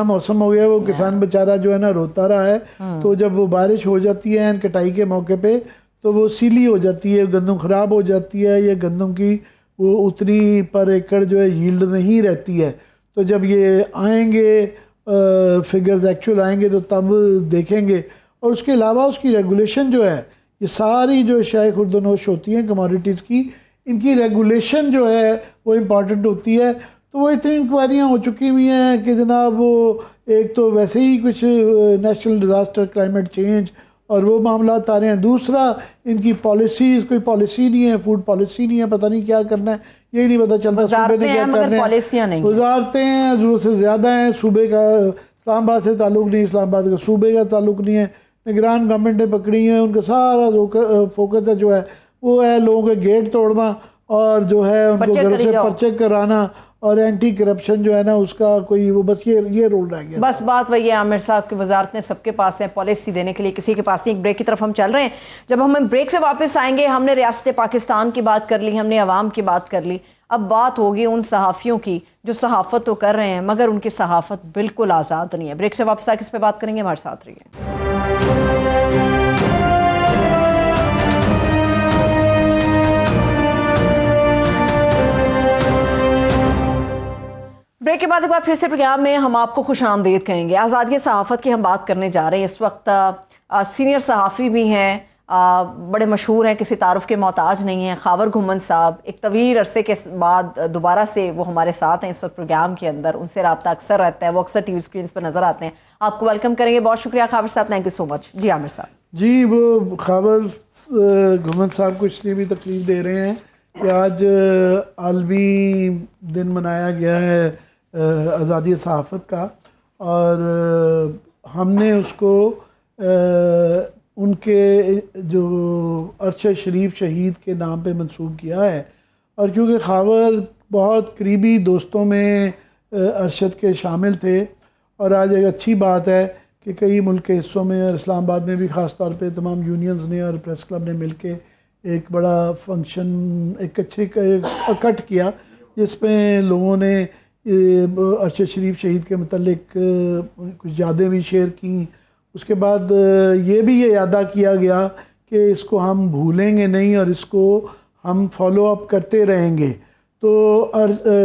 موسم ہو گیا. وہ کسان بیچارہ جو ہے نا روتا رہا ہے. تو جب وہ بارش ہو جاتی ہے کٹائی کے موقع پہ تو وہ سیلی ہو جاتی ہے، گندم خراب ہو جاتی ہے. یہ گندم کی وہ اتنی پر ایکڑ جو ہے ییلڈ نہیں رہتی ہے. تو جب یہ آئیں گے فگرز ایکچول آئیں گے تو تب دیکھیں گے. اور اس کے علاوہ اس کی ریگولیشن جو ہے، یہ ساری جو اشیاء خوردونوش ہوتی ہیں کموڈیٹیز کی، ان کی ریگولیشن جو ہے وہ امپورٹنٹ ہوتی ہے. تو وہ اتنی انکوائریاں ہو چکی ہوئی ہیں کہ جناب وہ ایک تو ویسے ہی کچھ نیشنل ڈیزاسٹر، کلائمیٹ چینج اور وہ معاملات آ رہے ہیں. دوسرا ان کی پالیسیز، کوئی پالیسی نہیں ہے، فوڈ پالیسی نہیں ہے، پتہ نہیں کیا کرنا ہے، یہی نہیں پتہ چلتا. صوبے نے کیا کرنا ہے، وزارتیں ہیں ضرورت سے زیادہ ہیں. صوبے کا اسلام آباد سے تعلق نہیں، اسلام آباد کا صوبے کا تعلق نہیں ہے. نگران گورنمنٹیں پکڑی ہیں، ان کا سارا فوکس ہے جو ہے وہ ہے لوگوں کے گیٹ توڑنا اور جو ہے ان کو گھر سے پرچے کرانا اور اینٹی کرپشن جو ہے نا اس کا کوئی وہ بس یہ رول رہ گیا. بس بات وہی ہے عامر صاحب کی وزارتیں سب کے پاس ہیں، پالیسی دینے کے لیے کسی کے پاس نہیں. ایک بریک کی طرف ہم چل رہے ہیں. جب ہم بریک سے واپس آئیں گے، ہم نے ریاست پاکستان کی بات کر لی، ہم نے عوام کی بات کر لی. اب بات ہوگی ان صحافیوں کی جو صحافت تو کر رہے ہیں مگر ان کی صحافت بالکل آزاد نہیں ہے. بریک سے واپس آ کے اس پہ بات کریں گے، ہمارے ساتھ رہیے. بریک کے بعد ایک بار پھر سے پروگرام میں ہم آپ کو خوش آمدید کہیں گے. آزادی صحافت کی ہم بات کرنے جا رہے ہیں. اس وقت سینئر صحافی بھی ہیں، بڑے مشہور ہیں، کسی تعارف کے محتاج نہیں ہیں. خاور گھمن صاحب ایک طویل عرصے کے بعد دوبارہ سے وہ ہمارے ساتھ ہیں اس وقت پروگرام کے اندر. ان سے رابطہ اکثر رہتا ہے، وہ اکثر ٹی وی اسکرینز پر نظر آتے ہیں. آپ کو ویلکم کریں گے. بہت شکریہ خاور صاحب، تھینک یو سو مچ. جی عامر صاحب. جی وہ خاور گھمن صاحب کو اس لیے بھی تکلیف دے رہے ہیں کہ آج عالمی دن منایا گیا ہے آزادی صحافت کا، اور ہم نے اس کو ان کے جو ارشد شریف شہید کے نام پہ منسوب کیا ہے، اور کیونکہ خاور بہت قریبی دوستوں میں ارشد کے شامل تھے، اور آج ایک اچھی بات ہے کہ کئی ملک کے حصوں میں اور اسلام آباد میں بھی خاص طور پہ تمام یونینز نے اور پریس کلب نے مل کے ایک بڑا فنکشن ایک اچھے اکٹ کیا، جس میں لوگوں نے ارشد شریف شہید کے متعلق کچھ یادیں بھی شیئر کیں. اس کے بعد یہ بھی یہ یادہ کیا گیا کہ اس کو ہم بھولیں گے نہیں اور اس کو ہم فالو اپ کرتے رہیں گے. تو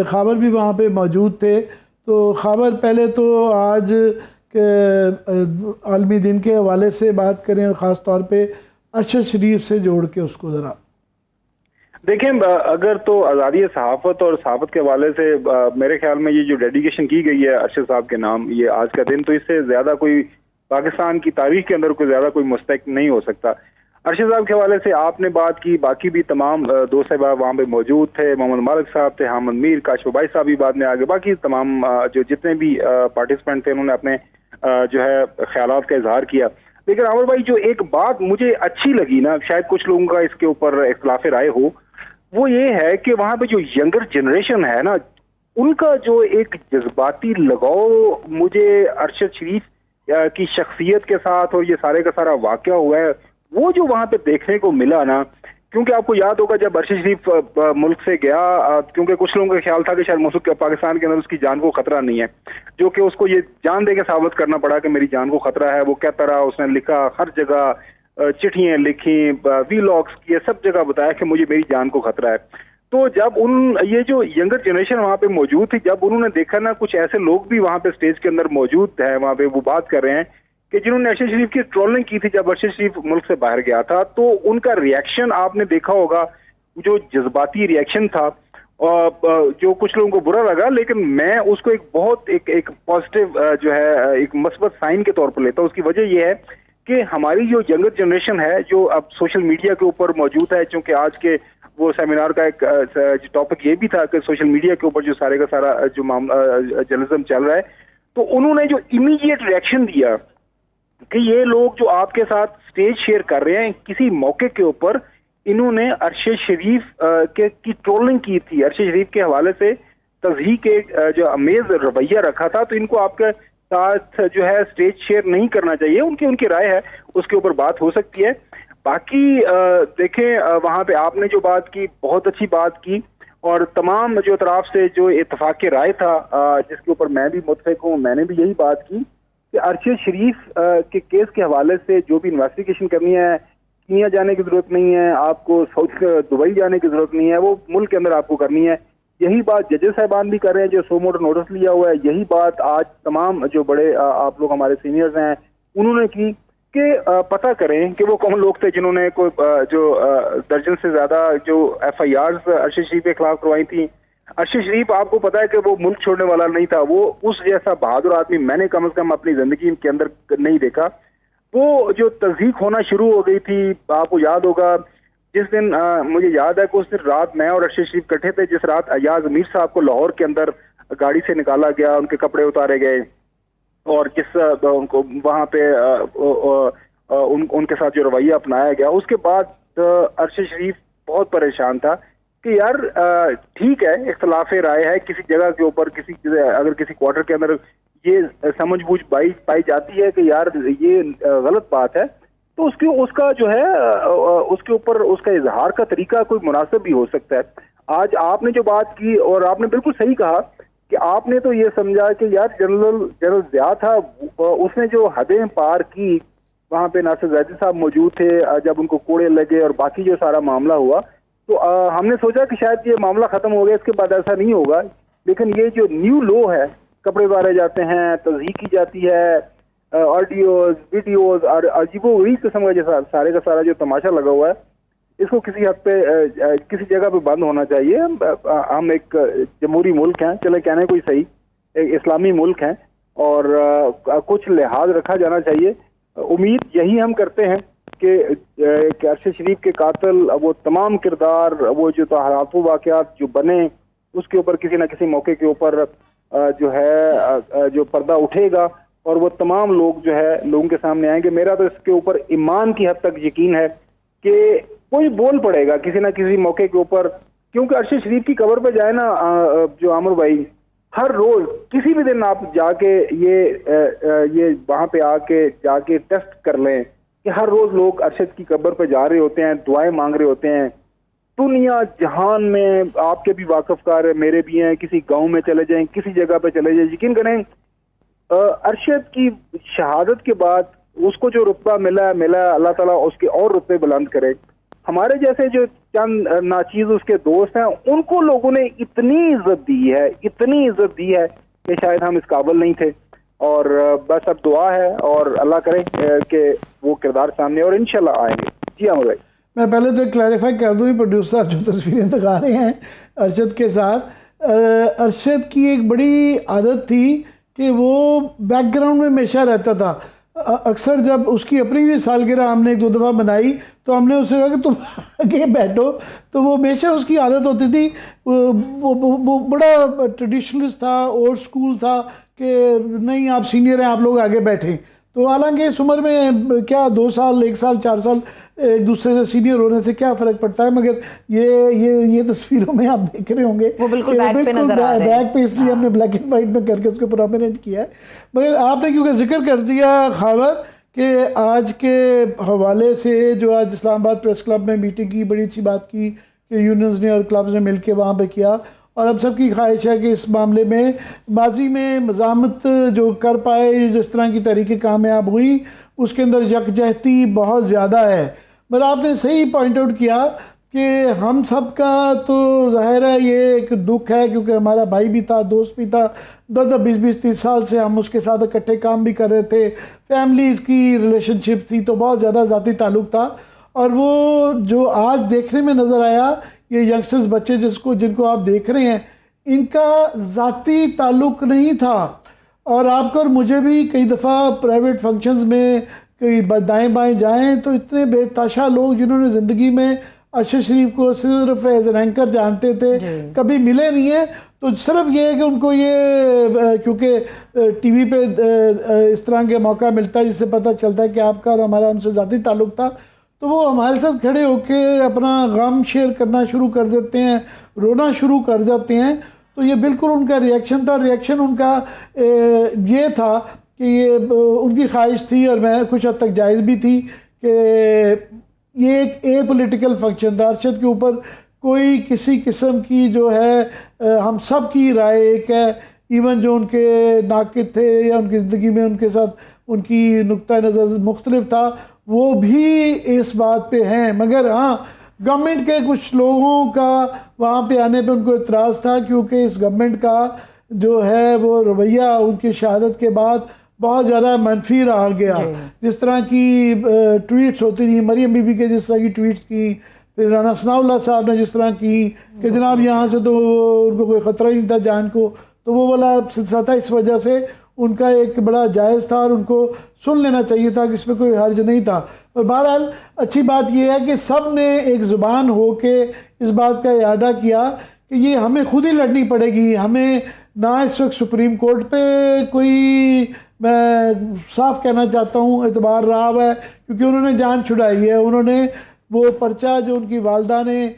خاور بھی وہاں پہ موجود تھے. تو خاور پہلے تو آج عالمی دن کے حوالے سے بات کریں اور خاص طور پہ ارشد شریف سے جوڑ کے اس کو ذرا دیکھیں. اگر تو آزادی صحافت اور صحافت کے حوالے سے میرے خیال میں یہ جو ڈیڈیکیشن کی گئی ہے ارشد صاحب کے نام، یہ آج کا دن، تو اس سے زیادہ کوئی پاکستان کی تاریخ کے اندر کوئی زیادہ کوئی مستحق نہیں ہو سکتا. ارشد صاحب کے حوالے سے آپ نے بات کی، باقی بھی تمام دوست صاحب وہاں پہ موجود تھے، محمد مالک صاحب تھے، حامد میر، کاشف بھائی صاحب بھی بعد میں آگے، باقی تمام جو جتنے بھی پارٹیسپینٹ تھے انہوں نے اپنے جو ہے خیالات کا اظہار کیا. لیکن عامر بھائی جو ایک بات مجھے اچھی لگی نا، شاید کچھ لوگوں کا اس کے اوپر اختلاف رائے ہو، وہ یہ ہے کہ وہاں پہ جو ینگر جنریشن ہے نا، ان کا جو ایک جذباتی لگاؤ مجھے ارشد شریف کی شخصیت کے ساتھ اور یہ سارے کا سارا واقعہ ہوا ہے وہ جو وہاں پہ دیکھنے کو ملا نا. کیونکہ آپ کو یاد ہوگا جب ارشد شریف ملک سے گیا، کیونکہ کچھ لوگوں کا خیال تھا کہ شاید ملک پاکستان کے اندر اس کی جان کو خطرہ نہیں ہے، جو کہ اس کو یہ جان دے کے ثابت کرنا پڑا کہ میری جان کو خطرہ ہے. وہ کہتا رہا، اس نے لکھا ہر جگہ، چٹھیاں لکھی، ویلاگس کیے، سب جگہ بتایا کہ مجھے میری جان کو خطرہ ہے. تو جب یہ جو ینگر جنریشن وہاں پہ موجود تھی، جب انہوں نے دیکھا نا کچھ ایسے لوگ بھی وہاں پہ اسٹیج کے اندر موجود ہیں، وہاں پہ وہ بات کر رہے ہیں کہ جنہوں نے ارشد شریف کی ٹرولنگ کی تھی جب ارشد شریف ملک سے باہر گیا تھا، تو ان کا ریئیکشن آپ نے دیکھا ہوگا، جو جذباتی ریئیکشن تھا، جو کچھ لوگوں کو برا لگا، لیکن میں اس کو ایک بہت ایک پازیٹیو جو ہے ایک مثبت سائن کے طور پر لیتا ہوں. اس کی وجہ یہ ہے کہ ہماری جو ینگر جنریشن ہے جو اب سوشل میڈیا کے اوپر موجود ہے، چونکہ آج کے وہ سیمینار کا ایک ٹاپک یہ بھی تھا کہ سوشل میڈیا کے اوپر جو سارے کا سارا جو جرنلزم چل رہا ہے، تو انہوں نے جو امیڈیٹ ریئیکشن دیا کہ یہ لوگ جو آپ کے ساتھ سٹیج شیئر کر رہے ہیں، کسی موقع کے اوپر انہوں نے ارشد شریف کی ٹرولنگ کی تھی، ارشد شریف کے حوالے سے تضحیق کے جو امیز رویہ رکھا تھا، تو ان کو آپ کے ساتھ جو ہے سٹیج شیئر نہیں کرنا چاہیے. ان کی رائے ہے، اس کے اوپر بات ہو سکتی ہے. باقی دیکھیں وہاں پہ آپ نے جو بات کی بہت اچھی بات کی، اور تمام جو اطراف سے جو اتفاق کے رائے تھا جس کے اوپر میں بھی متفق ہوں، میں نے بھی یہی بات کی کہ ارشد شریف کے کیس کے حوالے سے جو بھی انویسٹیگیشن کرنی ہے، کینیا جانے کی ضرورت نہیں ہے، آپ کو دبئی جانے کی ضرورت نہیں ہے، وہ ملک کے اندر آپ کو کرنی ہے. یہی بات ججز صاحبان بھی کر رہے ہیں جو سو موٹر نوٹس لیا ہوا ہے. یہی بات آج تمام جو بڑے آپ لوگ ہمارے سینئرز ہیں انہوں نے کی کہ پتہ کریں کہ وہ کون لوگ تھے جنہوں نے کوئی جو درجن سے زیادہ جو ایف آئی آرز ارشد شریف کے خلاف کروائی تھیں. ارشد شریف آپ کو پتا ہے کہ وہ ملک چھوڑنے والا نہیں تھا، وہ اس جیسا بہادر آدمی میں نے کم از کم اپنی زندگی کے اندر نہیں دیکھا. وہ جو تصدیق ہونا شروع ہو گئی تھی، آپ کو یاد ہوگا جس دن مجھے یاد ہے کہ اس دن رات میں اور ارشد شریف کٹھے تھے، جس رات ایاز امیر صاحب کو لاہور کے اندر گاڑی سے نکالا گیا، ان کے کپڑے اتارے گئے، اور جس ان کو وہاں پہ ان کے ساتھ جو رویہ اپنایا گیا، اس کے بعد ارشد شریف بہت پریشان تھا کہ یار ٹھیک ہے اختلاف رائے ہے کسی جگہ کے اوپر، اگر کسی کوارٹر کے اندر یہ سمجھ بوجھ پائی جاتی ہے کہ یار یہ غلط بات ہے، تو اس کا جو ہے اس کے اوپر اس کا اظہار کا طریقہ کوئی مناسب بھی ہو سکتا ہے. آج آپ نے جو بات کی اور آپ نے بالکل صحیح کہا کہ آپ نے تو یہ سمجھا کہ یار جنرل ضیاء تھا، اس نے جو حدیں پار کی، وہاں پہ ناصر زیدی صاحب موجود تھے جب ان کو کوڑے لگے اور باقی جو سارا معاملہ ہوا، تو ہم نے سوچا کہ شاید یہ معاملہ ختم ہو گیا، اس کے بعد ایسا نہیں ہوگا. لیکن یہ جو نیو لو ہے، کپڑے اتارے جاتے ہیں، تضحیق کی جاتی ہے، آڈیوز ویڈیوز اور عجیب و غریب قسم کا جو سارے کا سارا جو تماشا لگا ہوا ہے، اس کو کسی حد پہ کسی جگہ پہ بند ہونا چاہیے. ہم ایک جمہوری ملک ہیں، چلے کہنے کوئی صحیح، ایک اسلامی ملک ہیں، اور کچھ لحاظ رکھا جانا چاہیے. امید یہی ہم کرتے ہیں کہ ارشد شریف کے قاتل وہ تمام کردار، وہ جو حالات و واقعات جو بنے، اس کے اوپر کسی نہ کسی موقع کے اوپر جو ہے جو پردہ اٹھے گا اور وہ تمام لوگ جو ہے لوگوں کے سامنے آئیں گے. میرا تو اس کے اوپر ایمان کی حد تک یقین ہے کہ کوئی بول پڑے گا کسی نہ کسی موقع کے اوپر, کیونکہ ارشد شریف کی قبر پہ جائے نا جو عامر بھائی, ہر روز کسی بھی دن آپ جا کے یہ وہاں پہ آ کے جا کے ٹیسٹ کر لیں کہ ہر روز لوگ ارشد کی قبر پہ جا رہے ہوتے ہیں, دعائیں مانگ رہے ہوتے ہیں. دنیا جہان میں آپ کے بھی واقف کار ہے, میرے بھی ہیں, کسی گاؤں میں چلے جائیں, کسی جگہ پہ چلے جائیں, یقین کریں ارشد کی شہادت کے بعد اس کو جو رتبہ ملا ہے اللہ تعالیٰ اس کے اور رتبے بلند کرے. ہمارے جیسے جو چند ناچیز اس کے دوست ہیں ان کو لوگوں نے اتنی عزت دی ہے کہ شاید ہم اس قابل نہیں تھے. اور بس اب دعا ہے اور اللہ کرے کہ وہ کردار سامنے اور انشاءاللہ آئیں گے. جی ہاں بھائی, میں پہلے تو کلیریفائی کر دوں, پروڈیوسر جو تصویریں دکھا رہے ہیں ارشد کے ساتھ, ارشد کی ایک بڑی عادت تھی کہ وہ بیک گراؤنڈ میں ہمیشہ رہتا تھا. اکثر جب اس کی اپنی بھی سالگرہ ہم نے 1-2 دفعہ بنائی تو ہم نے اسے کہا کہ تم آگے بیٹھو, تو وہ ہمیشہ اس کی عادت ہوتی تھی. وہ بڑا ٹریڈیشنلسٹ تھا, اولڈ سکول تھا کہ نہیں آپ سینئر ہیں, آپ لوگ آگے بیٹھیں. تو حالانکہ اس عمر میں کیا 2 سال 1 سال 4 سال ایک دوسرے سے سینئر ہونے سے کیا فرق پڑتا ہے, مگر یہ تصویروں میں آپ دیکھ رہے ہوں گے وہ بالکل بیک پہ نظر آ رہے ہیں, بیک پہ, اس لیے ہم نے بلیک اینڈ وائٹ میں کر کے اس کو پرومیننٹ کیا ہے. مگر آپ نے کیونکہ ذکر کر دیا خاور کہ آج کے حوالے سے جو آج اسلام آباد پریس کلب میں میٹنگ کی, بڑی اچھی بات کی کہ یونینز نے اور کلبز نے مل کے وہاں پہ کیا, اور اب سب کی خواہش ہے کہ اس معاملے میں ماضی میں مزاحمت جو کر پائے, جس طرح کی تحریکیں کامیاب ہوئی اس کے اندر یکجہتی بہت زیادہ ہے. مگر آپ نے صحیح پوائنٹ آؤٹ کیا کہ ہم سب کا تو ظاہر ہے یہ ایک دکھ ہے, کیونکہ ہمارا بھائی بھی تھا, دوست بھی تھا, 10-20-30 سال سے ہم اس کے ساتھ اکٹھے کام بھی کر رہے تھے, فیملیز کی ریلیشن شپ تھی, تو بہت زیادہ ذاتی تعلق تھا. اور وہ جو آج دیکھنے میں نظر آیا, یہ ینگسٹرز بچے جن کو آپ دیکھ رہے ہیں, ان کا ذاتی تعلق نہیں تھا. اور آپ کو اور مجھے بھی کئی دفعہ پرائیویٹ فنکشنز میں کئی دائیں بائیں جائیں تو اتنے بے تحاشا لوگ جنہوں نے زندگی میں ارشد شریف کو صرف ایز این اینکر جانتے تھے, کبھی ملے نہیں ہیں, تو صرف یہ ہے کہ ان کو یہ کیونکہ ٹی وی پہ اس طرح کے موقع ملتا ہے جس سے پتہ چلتا ہے کہ آپ کا اور ہمارا ان سے ذاتی تعلق تھا, تو وہ ہمارے ساتھ کھڑے ہو کے اپنا غم شیئر کرنا شروع کر دیتے ہیں, رونا شروع کر جاتے ہیں. تو یہ بالکل ان کا ریئیکشن تھا. ریئیکشن ان کا یہ تھا کہ یہ ان کی خواہش تھی, اور میں کچھ حد تک جائز بھی تھی, کہ یہ ایک پولیٹیکل فنکشن تھا. ارشد کے اوپر کوئی کسی قسم کی جو ہے ہم سب کی رائے ایک ہے, ایون جو ان کے ناقد تھے یا ان کی زندگی میں ان کے ساتھ ان کی نقطہ نظر مختلف تھا, وہ بھی اس بات پہ ہیں. مگر ہاں گورنمنٹ کے کچھ لوگوں کا وہاں پہ آنے پہ ان کو اعتراض تھا, کیونکہ اس گورنمنٹ کا جو ہے وہ رویہ ان کی شہادت کے بعد بہت زیادہ منفی رہا گیا. جس طرح کی ٹویٹس ہوتی تھیں, مریم بی بی کے جس طرح کی ٹویٹس کی, پھر رانا ثناء اللہ صاحب نے جس طرح کی کہ جناب یہاں سے تو ان کو کوئی خطرہ ہی نہیں تھا جان کو, تو وہ والا سلسلہ تھا. اس وجہ سے ان کا ایک بڑا جائز تھا اور ان کو سن لینا چاہیے تھا کہ اس میں کوئی حرج نہیں تھا. اور بہرحال اچھی بات یہ ہے کہ سب نے ایک زبان ہو کے اس بات کا اعادہ کیا کہ یہ ہمیں خود ہی لڑنی پڑے گی. ہمیں نہ اس وقت سپریم کورٹ پہ کوئی, میں صاف کہنا چاہتا ہوں, اعتبار رہا ہے, کیونکہ انہوں نے جان چھڑائی ہے. انہوں نے وہ پرچہ جو ان کی والدہ نے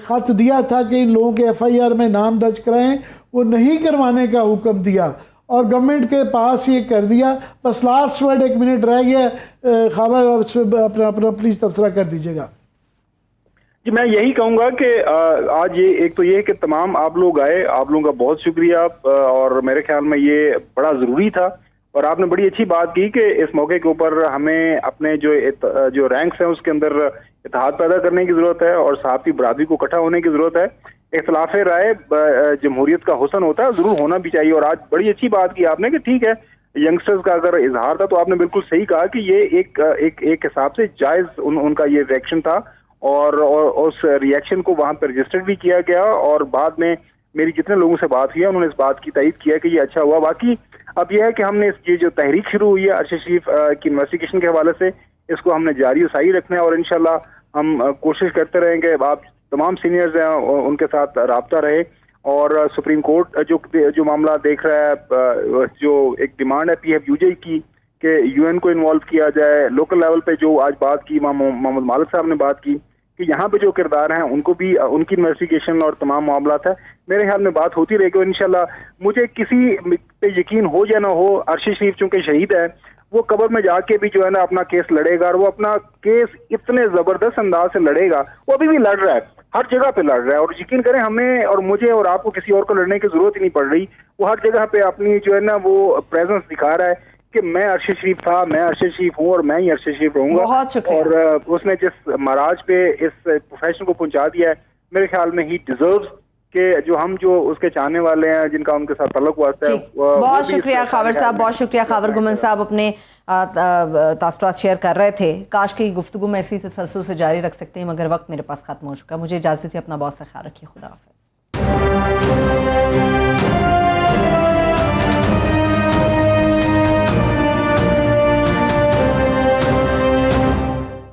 خط دیا تھا کہ ان لوگوں کے ایف آئی آر میں نام درج کرائیں, وہ نہیں کروانے کا حکم دیا اور گورنمنٹ کے پاس یہ کر دیا. بس لاسٹ ورڈ 1 منٹ رہ گیا, خبر اس پہ اپنا پلیز تبصرہ کر دیجیے گا. جی میں یہی کہوں گا کہ آج یہ ایک تو یہ ہے کہ تمام آپ لوگ آئے, آپ لوگوں کا بہت شکریہ, اور میرے خیال میں یہ بڑا ضروری تھا. اور آپ نے بڑی اچھی بات کی کہ اس موقع کے اوپر ہمیں اپنے جو رینکس ہیں اس کے اندر اتحاد پیدا کرنے کی ضرورت ہے اور صحافی برادری کو اکٹھا ہونے کی ضرورت ہے. اختلاف رائے جمہوریت کا حسن ہوتا ہے, ضرور ہونا بھی چاہیے. اور آج بڑی اچھی بات کی آپ نے کہ ٹھیک ہے ینگسٹرز کا اگر اظہار تھا تو آپ نے بالکل صحیح کہا کہ یہ ایک حساب سے جائز ان کا یہ ریئیکشن تھا, اور اس ریئیکشن کو وہاں پہ رجسٹر بھی کیا گیا. اور بعد میں میری جتنے لوگوں سے بات ہوئی ہے انہوں نے اس بات کی تائید کیا کہ یہ اچھا ہوا. باقی اب یہ ہے کہ ہم نے یہ جو تحریک شروع ہوئی ہے ارشد شریف کی انویسٹیگیشن کے حوالے سے, اس کو ہم نے جاری و ساری رکھنا ہے, اور انشاءاللہ ہم کوشش کرتے رہیں گے. آپ تمام سینئرز ہیں ان کے ساتھ رابطہ رہے, اور سپریم کورٹ جو معاملہ دیکھ رہا ہے، جو ایک ڈیمانڈ ہے PFUJ کی کہ UN کو انوالو کیا جائے، لوکل لیول پہ جو آج بات کی محمد مالک صاحب نے بات کی کہ یہاں پہ جو کردار ہیں ان کو بھی ان کی انویسٹیگیشن اور تمام معاملات ہے، میرے خیال میں بات ہوتی رہے گی. انشاءاللہ مجھے کسی پہ یقین ہو یا نہ ہو، ارشد شریف چونکہ شہید ہے، وہ قبر میں جا کے بھی جو ہے نا اپنا کیس لڑے گا، اور وہ اپنا کیس اتنے زبردست انداز سے لڑے گا. وہ ابھی بھی لڑ رہا ہے، ہر جگہ پہ لڑ رہا ہے، اور یقین کریں ہمیں اور مجھے اور آپ کو کسی اور کو لڑنے کی ضرورت ہی نہیں پڑ رہی. وہ ہر جگہ پہ اپنی جو ہے نا وہ پریزنس دکھا رہا ہے کہ میں ارشد شریف تھا، میں ارشد شریف ہوں، اور میں ہی ارشد شریف رہوں گا. بہت شکریہ. اور اس نے جس معراج پہ اس پروفیشن کو پہنچا دیا ہے، میرے خیال میں ہی ڈیزروز کہ جو اس کے چاہنے والے ہیں، جن کا ان کے ساتھ تعلق واسطہ ہے. بہت شکریہ خاور صاحب، بہت شکریہ. خاور گمن صاحب اپنے تاثرات شیئر کر رہے تھے. کاش کی گفتگو میں اسی تسلسل سے جاری رکھ سکتے ہیں، مگر وقت میرے پاس ختم ہو چکا ہے. مجھے اجازت ہے، اپنا بہت سا خیال رکھیے. خدا حافظ.